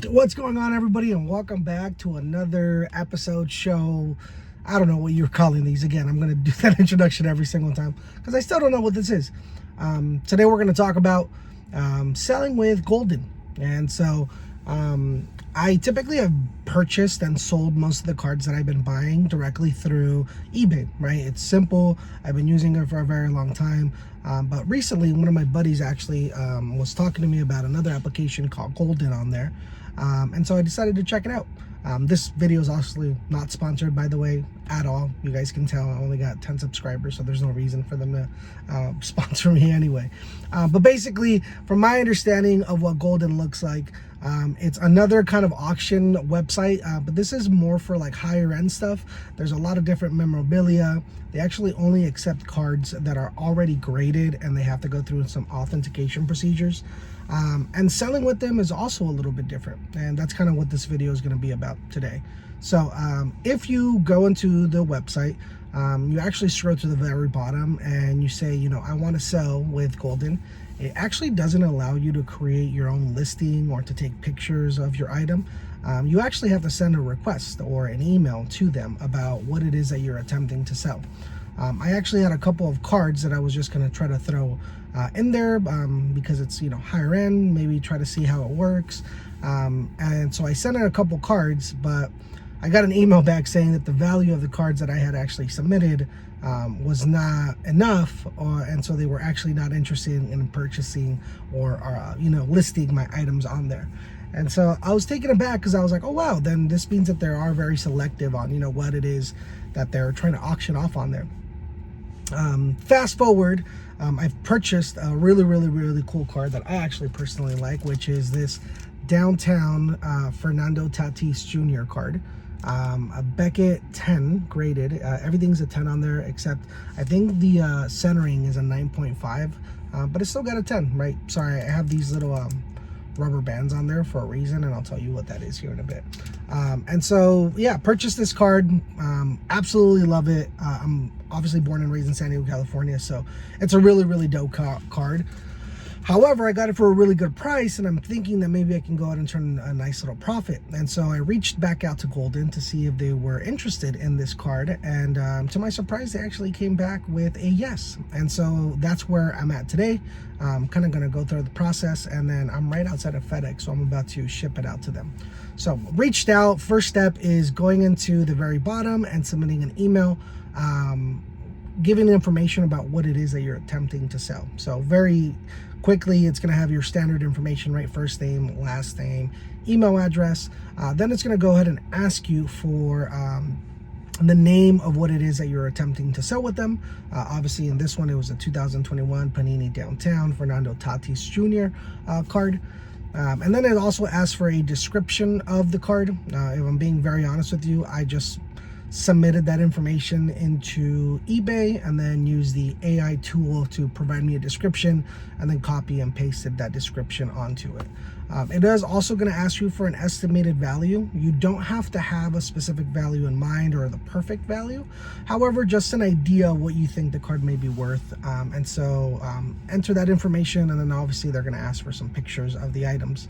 What's going on, everybody, and welcome back to another episode show. I don't know what you're calling these. Again, I'm going to do that introduction every single time because I still don't know what this is. Today we're going to talk about selling with Goldin. And so I typically have purchased and sold most of the cards that I've been buying directly through eBay, right? It's simple. I've been using it for a very long time. But recently, one of my buddies actually was talking to me about another application called Goldin on there. And so I decided to check it out. This video is actually not sponsored, by the way, at all. You guys can tell I only got 10 subscribers, so there's no reason for them to sponsor me anyway. But basically, from my understanding of what Goldin looks like, it's another kind of auction website, but this is more for like higher end stuff. There's a lot of different memorabilia. They actually only accept cards that are already graded, and they have to go through some authentication procedures. And selling with them is also a little bit different, and that's kind of what this video is going to be about today. So if you go into the website, you actually scroll to the very bottom and you say, you know, I want to sell with Goldin. It actually doesn't allow you to create your own listing or to take pictures of your item. You actually have to send a request or an email to them about what it is that you're attempting to sell. I actually had a couple of cards that I was just going to try to throw in there because it's, you know, higher end, maybe try to see how it works. And so I sent in a couple cards, but I got an email back saying that the value of the cards that I had actually submitted was not enough, and so they were actually not interested in purchasing or you know, listing my items on there. And so I was taken aback because I was like, oh wow, then this means that they are very selective on, you know, what it is that they're trying to auction off on there. Fast forward, I've purchased a really cool card that I actually personally like, which is this Downtown Fernando Tatis Jr. card. A Beckett 10 graded. Everything's a 10 on there, except I think the centering is a 9.5, but it's still got a 10, right? Sorry, I have these little rubber bands on there for a reason, and I'll tell you what that is here in a bit. And so yeah, purchased this card. Absolutely love it. I'm obviously born and raised in San Diego, California, so it's a really dope card. However, I got it for a really good price, and I'm thinking that maybe I can go out and turn a nice little profit. And so I reached back out to Goldin to see if they were interested in this card, and to my surprise, they actually came back with a yes. And so that's where I'm at today. I'm kind of going to go through the process, and then I'm right outside of FedEx, so I'm about to ship it out to them. So reached out. First step is going into the very bottom and submitting an email, giving information about what it is that you're attempting to sell. So very quickly, it's going to have your standard information, right? First name, last name, email address. Then it's going to go ahead and ask you for the name of what it is that you're attempting to sell with them. Obviously, in this one, it was a 2021 Panini Downtown Fernando Tatis Jr. Card. And then it also asks for a description of the card. If I'm being very honest with you, I just submitted that information into eBay and then used the AI tool to provide me a description, and then copy and pasted that description onto it. It is also going to ask you for an estimated value. You don't have to have a specific value in mind or the perfect value. However, just an idea of what you think the card may be worth. And so enter that information, and then obviously they're going to ask for some pictures of the items.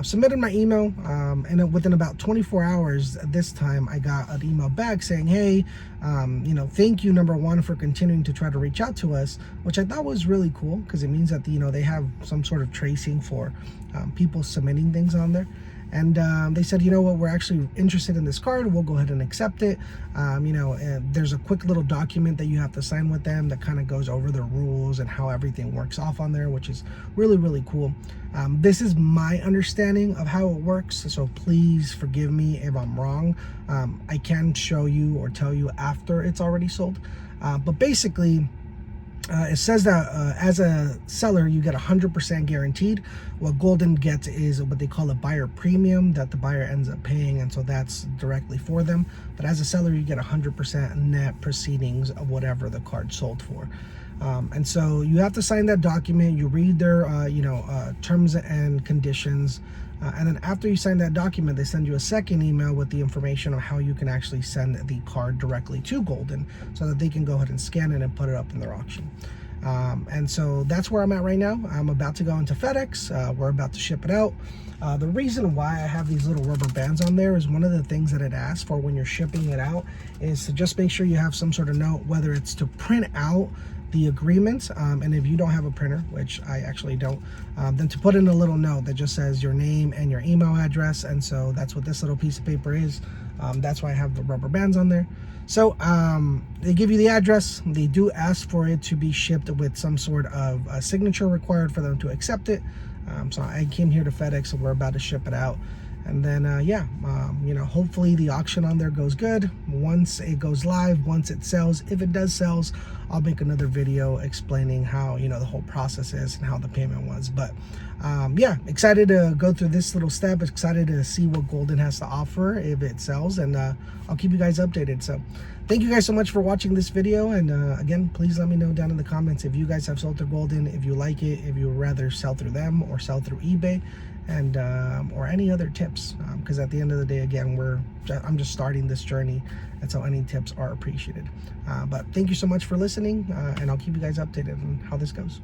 Submitted my email, and within about 24 hours this time, I got an email back saying, hey, you know, thank you, number one, for continuing to try to reach out to us, which I thought was really cool because it means that, you know, they have some sort of tracing for people submitting things on there. And they said, you know what, we're actually interested in this card. We'll go ahead and accept it. You know, and there's a quick little document that you have to sign with them that kind of goes over the rules and how everything works off on there, which is really cool. This is my understanding of how it works, so please forgive me if I'm wrong. I can show you or tell you after it's already sold. But basically, it says that as a seller, you get 100% guaranteed. What Goldin gets is what they call a buyer premium that the buyer ends up paying, and so that's directly for them. But as a seller, you get 100% net proceedings of whatever the card sold for. And so you have to sign that document. You read their you know, terms and conditions. And then after you sign that document, they send you a second email with the information on how you can actually send the card directly to Goldin so that they can go ahead and scan it and put it up in their auction. And so that's where I'm at right now. I'm about to go into FedEx. We're about to ship it out. The reason why I have these little rubber bands on there is one of the things that it asks for when you're shipping it out is to just make sure you have some sort of note, whether it's to print out the agreement, and if you don't have a printer, which I actually don't, then to put in a little note that just says your name and your email address. And so that's what this little piece of paper is. That's why I have the rubber bands on there. So they give you the address. They do ask for it to be shipped with some sort of a signature required for them to accept it. So I came here to FedEx, so we're about to ship it out. And then, you know, hopefully the auction on there goes good. Once it goes live, once it sells, if it does sells, I'll make another video explaining how, you know, the whole process is and how the payment was. But yeah, excited to go through this little step. Excited to see what Goldin has to offer if it sells, and I'll keep you guys updated. So thank you guys so much for watching this video. And again, please let me know down in the comments if you guys have sold through Goldin, if you like it, if you would rather sell through them or sell through eBay, and or any other tips, because at the end of the day, again, I'm just starting this journey, and so any tips are appreciated. But thank you so much for listening, and I'll keep you guys updated on how this goes.